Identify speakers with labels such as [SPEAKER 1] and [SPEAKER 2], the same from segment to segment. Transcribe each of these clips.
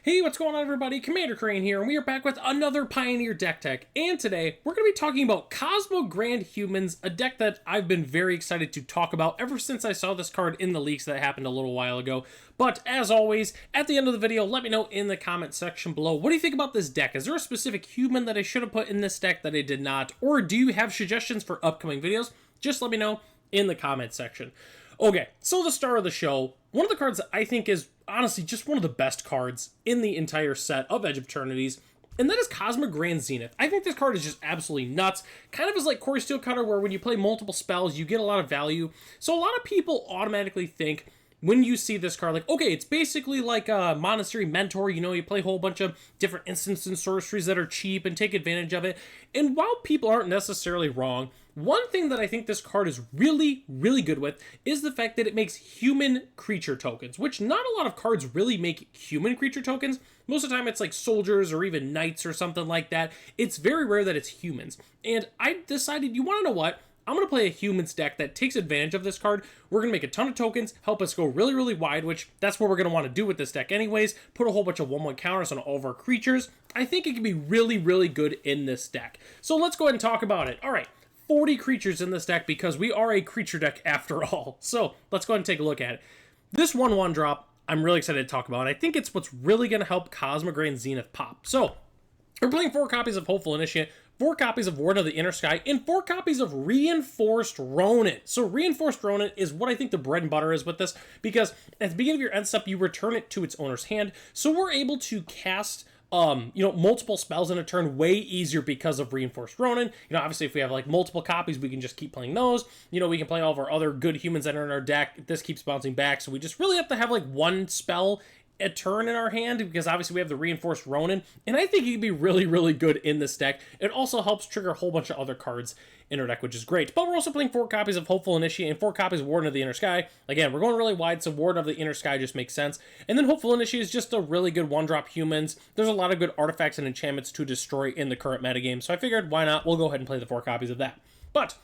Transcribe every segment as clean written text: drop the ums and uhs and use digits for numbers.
[SPEAKER 1] Hey, what's going on everybody? Commander Crane here, and we are back with another Pioneer deck tech. And today, we're going to be talking about Cosmogrand Humans, a deck that I've been very excited to talk about ever since I saw this card in the leaks that happened a little while ago. But as always, at the end of the video, let me know in the comment section below, what do you think about this deck? Is there a specific human that I should have put in this deck that I did not? Or do you have suggestions for upcoming videos? Just let me know in the comment section. Okay, so the start of the show, one of the cards that I think is honestly just one of the best cards in the entire set of Edge of Eternities, and that is Cosmogrand Zenith. I think this card is just absolutely nuts. Kind of is like Core Steel Cutter, where when you play multiple spells, you get a lot of value. So a lot of people automatically think, when you see this card, like, okay, it's basically like a Monastery Mentor, you know, you play a whole bunch of different instants and sorceries that are cheap and take advantage of it. And while people aren't necessarily wrong, one thing that I think this card is really, really good with is the fact that it makes human creature tokens, which not a lot of cards really make human creature tokens. Most of the time it's like soldiers or even knights or something like that. It's very rare that it's humans. And I decided, you want to know what? I'm going to play a humans deck that takes advantage of this card. We're going to make a ton of tokens, help us go really, really wide, which that's what we're going to want to do with this deck anyways. Put a whole bunch of 1/1 counters on all of our creatures. I think it can be really, really good in this deck. So let's go ahead and talk about it. All right, 40 creatures in this deck because we are a creature deck after all. So let's go ahead and take a look at it. This 1/1 drop, I'm really excited to talk about. I think it's what's really going to help Cosmogrand Zenith pop. So we're playing 4 copies of Hopeful Initiate, 4 copies of Warden of the Inner Sky, and 4 copies of Reinforced Ronin. So Reinforced Ronin is what I think the bread and butter is with this, because at the beginning of your end step, you return it to its owner's hand. So we're able to cast multiple spells in a turn way easier because of Reinforced Ronin. Obviously if we have like multiple copies, we can just keep playing those. We can play all of our other good humans that are in our deck. This keeps bouncing back, so we just really have to have like one spell a turn in our hand, because obviously we have the Reinforced Ronin, and I think it could be really, really good in this deck. It also helps trigger a whole bunch of other cards in our deck, which is great. But we're also playing 4 copies of Hopeful Initiate and 4 copies of Warden of the Inner Sky. Again, we're going really wide, so Warden of the Inner Sky just makes sense. And then Hopeful Initiate is just a really good 1-drop humans. There's a lot of good artifacts and enchantments to destroy in the current metagame, so I figured, why not? We'll go ahead and play the 4 copies of that. But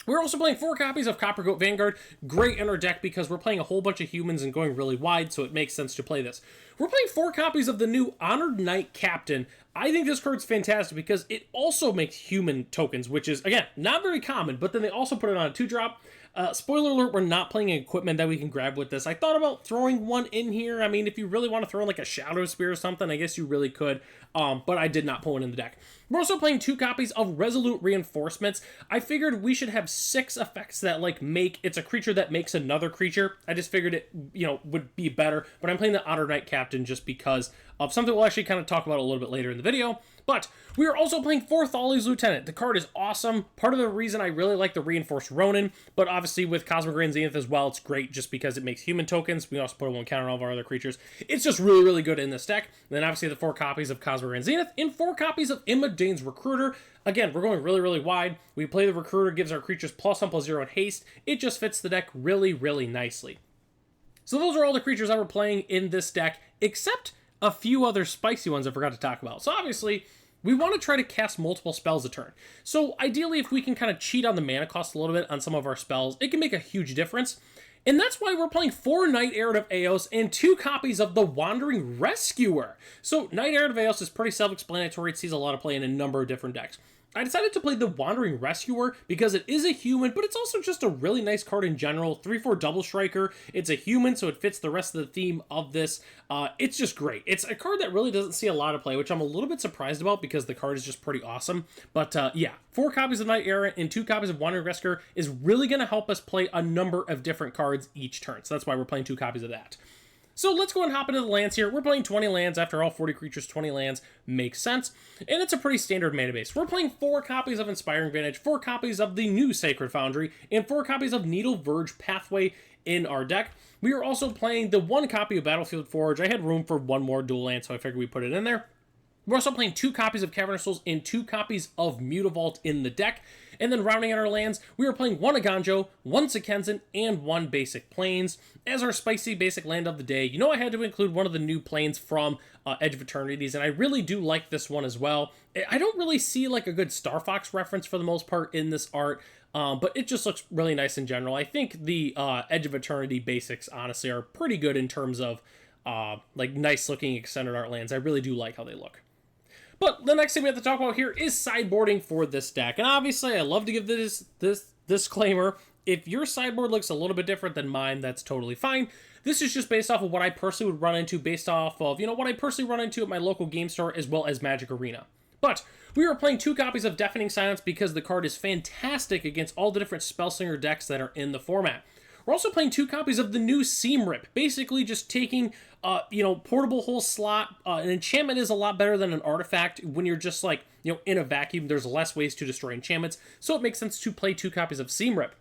[SPEAKER 1] we're also playing 4 copies of Coppercoat Vanguard. Great in our deck because we're playing a whole bunch of humans and going really wide, so it makes sense to play this. We're playing 4 copies of the new Honored Knight Captain. I think this card's fantastic because it also makes human tokens, which is, again, not very common, but then they also put it on a 2-drop. Spoiler alert, we're not playing equipment that we can grab with this. I thought about throwing one in here. I mean, if you really want to throw in like a Shadow Spear or something, I guess you really could, but I did not put one in the deck. We're also playing 2 copies of Resolute Reinforcements. I figured we should have 6 effects that like it's a creature that makes another creature. I just figured it, would be better, but I'm playing the Honored Knight Captain just because of something we'll actually kind of talk about a little bit later in the video. But we are also playing 4 Thali's Lieutenant. The card is awesome. Part of the reason I really like the Reinforced Ronin, but obviously with Cosmogrand Zenith as well, it's great just because it makes human tokens. We also put a 1 counter on all of our other creatures. It's just really, really good in this deck. And then obviously the 4 copies of Cosmogrand Zenith and 4 copies of Imodane's Recruiter. Again, we're going really, really wide. We play the Recruiter, gives our creatures +1/+0 in haste. It just fits the deck really, really nicely. So those are all the creatures that we're playing in this deck, except a few other spicy ones I forgot to talk about. So obviously, we want to try to cast multiple spells a turn. So ideally, if we can kind of cheat on the mana cost a little bit on some of our spells, it can make a huge difference. And that's why we're playing 4 Knight Errant of Eos and 2 copies of the Wandering Rescuer. So Knight Errant of Eos is pretty self-explanatory. It sees a lot of play in a number of different decks. I decided to play the Wandering Rescuer because it is a human, but it's also just a really nice card in general. 3/4 double striker. It's a human, so it fits the rest of the theme of this. It's just great. It's a card that really doesn't see a lot of play, which I'm a little bit surprised about because the card is just pretty awesome. But yeah, 4 copies of Knight Errant and 2 copies of Wandering Rescuer is really going to help us play a number of different cards each turn. So that's why we're playing 2 copies of that. So let's go and hop into the lands here. We're playing 20 lands. After all, 40 creatures, 20 lands makes sense. And it's a pretty standard mana base. We're playing 4 copies of Inspiring Vantage, 4 copies of the new Sacred Foundry, and 4 copies of Needle Verge Pathway in our deck. We are also playing the 1 copy of Battlefield Forge. I had room for 1 more dual land, so I figured we put it in there. We're also playing 2 copies of Cavernous Souls and 2 copies of Mutavault in the deck. And then rounding out our lands, we are playing 1 Aganjo, 1 Sekenzen, and 1 Basic Plains. As our spicy basic land of the day, I had to include one of the new plains from Edge of Eternities, and I really do like this one as well. I don't really see like a good Star Fox reference for the most part in this art, but it just looks really nice in general. I think the Edge of Eternity basics, honestly, are pretty good in terms of like nice looking extended art lands. I really do like how they look. But the next thing we have to talk about here is sideboarding for this deck. And obviously, I love to give this disclaimer. If your sideboard looks a little bit different than mine, that's totally fine. This is just based off of what I personally would run into, based off of, what I personally run into at my local game store, as well as Magic Arena. But we are playing 2 copies of Deafening Silence because the card is fantastic against all the different Spellslinger decks that are in the format. We're also playing 2 copies of the new Seam Rip, basically just taking, portable hole slot. An enchantment is a lot better than an artifact when you're just like, in a vacuum. There's less ways to destroy enchantments, so it makes sense to play 2 copies of Seam Rip.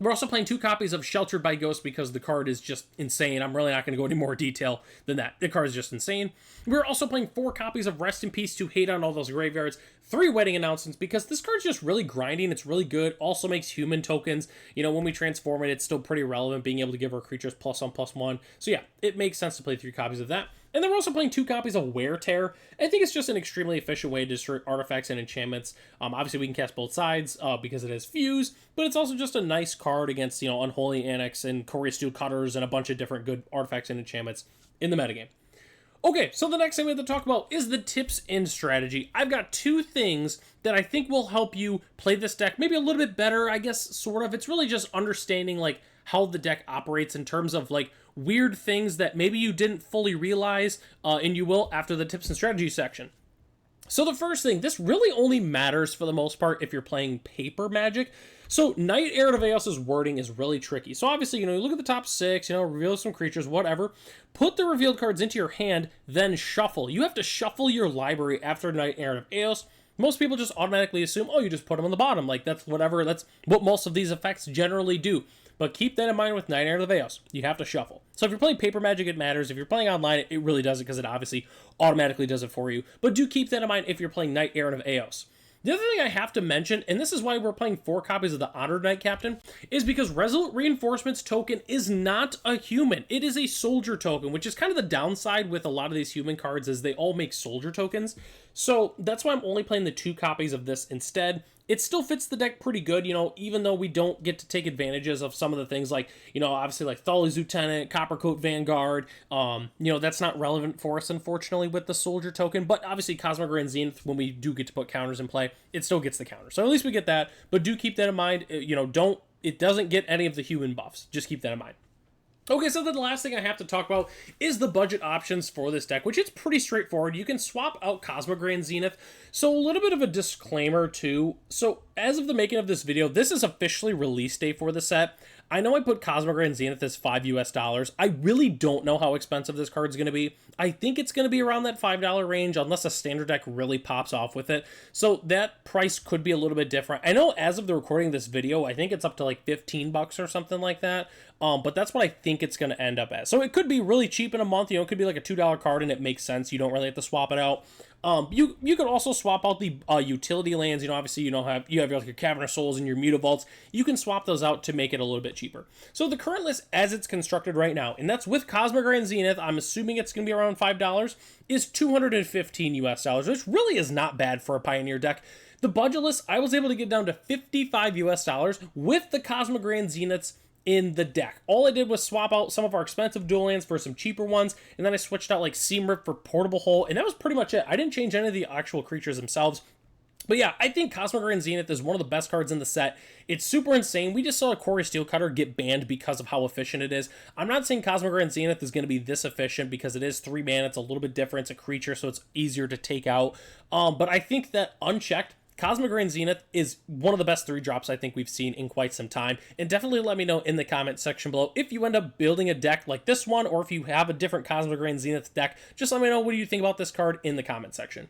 [SPEAKER 1] We're also playing 2 copies of Sheltered by Ghost because the card is just insane. I'm really not going to go any more detail than that. The card is just insane. We're also playing 4 copies of Rest in Peace to hate on all those graveyards. 3 Wedding Announcements because this card's just really grinding. It's really good. Also makes human tokens. When we transform it, it's still pretty relevant, being able to give our creatures +1/+1. So yeah, it makes sense to play 3 copies of that. And then we're also playing 2 copies of Wear Tear. I think it's just an extremely efficient way to destroy artifacts and enchantments. Obviously, we can cast both sides because it has Fuse, but it's also just a nice card against, Unholy Annex and Courier Steel Cutters and a bunch of different good artifacts and enchantments in the metagame. Okay, so the next thing we have to talk about is the tips and strategy. I've got 2 things that I think will help you play this deck maybe a little bit better, I guess, sort of. It's really just understanding, how the deck operates in terms of, weird things that maybe you didn't fully realize, and you will after the tips and strategy section. So the first thing, this really only matters for the most part if you're playing paper Magic. So Knight Errant of Eos's wording is really tricky. So obviously, you look at the top 6, reveal some creatures, whatever. Put the revealed cards into your hand, then shuffle. You have to shuffle your library after Knight Errant of Eos. Most people just automatically assume, you just put them on the bottom. That's whatever. That's what most of these effects generally do. But keep that in mind with Knight Errant of Eos. You have to shuffle. So if you're playing paper Magic, it matters. If you're playing online, it really doesn't because it obviously automatically does it for you. But do keep that in mind if you're playing Knight Errant of Eos. The other thing I have to mention, and this is why we're playing 4 copies of the Honored Knight Captain, is because Resolute Reinforcements token is not a human. It is a soldier token, which is kind of the downside with a lot of these human cards, is they all make soldier tokens. So that's why I'm only playing the 2 copies of this instead. It still fits the deck pretty good, even though we don't get to take advantages of some of the things like, obviously like Thali's Lieutenant, Coppercoat Vanguard. That's not relevant for us, unfortunately, with the soldier token. But obviously Cosmogrand Zenith, when we do get to put counters in play, it still gets the counter. So at least we get that. But do keep that in mind. It doesn't get any of the human buffs. Just keep that in mind. Okay, so the last thing I have to talk about is the budget options for this deck, which it's pretty straightforward. You can swap out Cosmogrand Zenith. So a little bit of a disclaimer too. So as of the making of this video, this is officially release day for the set. I know I put Cosmogrand Zenith as $5 US. I really don't know how expensive this card is going to be. I think it's going to be around that $5 range unless a standard deck really pops off with it. So that price could be a little bit different. I know as of the recording of this video, I think it's up to like 15 bucks or something like that. But that's what I think it's going to end up as. So it could be really cheap in a month. It could be like a $2 card and it makes sense. You don't really have to swap it out. You could also swap out the utility lands. Obviously you have your Cavernous Souls and your Mutavaults. You can swap those out to make it a little bit cheaper. So the current list as it's constructed right now, and that's with Cosmogrand Zenith, I'm assuming it's going to be around $5, is $215 US, which really is not bad for a Pioneer deck. The budget list, I was able to get down to $55 US with the Cosmogrand Zeniths in the deck. All I did was swap out some of our expensive dual lands for some cheaper ones, and then I switched out like Seam Rip for Portable Hole, and that was pretty much it. I didn't change any of the actual creatures themselves. But yeah, I think Cosmogrand Zenith is one of the best cards in the set. It's super insane. We just saw a Courier Steel Cutter get banned because of how efficient it is. I'm not saying Cosmogrand Zenith is going to be this efficient because it is 3 mana. It's a little bit different. It's a creature, so it's easier to take out. But I think that unchecked, Cosmogrand Zenith is one of the best 3-drops I think we've seen in quite some time. And definitely let me know in the comment section below if you end up building a deck like this one, or if you have a different Cosmogrand Zenith deck. Just let me know what do you think about this card in the comment section.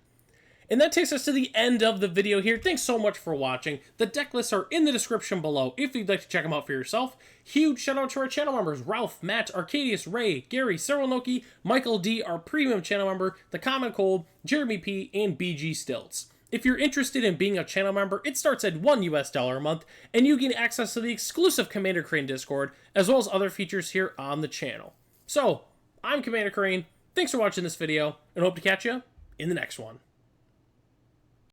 [SPEAKER 1] And that takes us to the end of the video here. Thanks so much for watching. The deck lists are in the description below if you'd like to check them out for yourself. Huge shout out to our channel members, Ralph, Matt, Arcadius, Ray, Gary, Cyril Noki, Michael D, our premium channel member, The Common Cold, Jeremy P, and BG Stilts. If you're interested in being a channel member, it starts at $1 US a month, and you gain access to the exclusive Commander Crane Discord, as well as other features here on the channel. So, I'm Commander Crane, thanks for watching this video, and hope to catch you in the next one.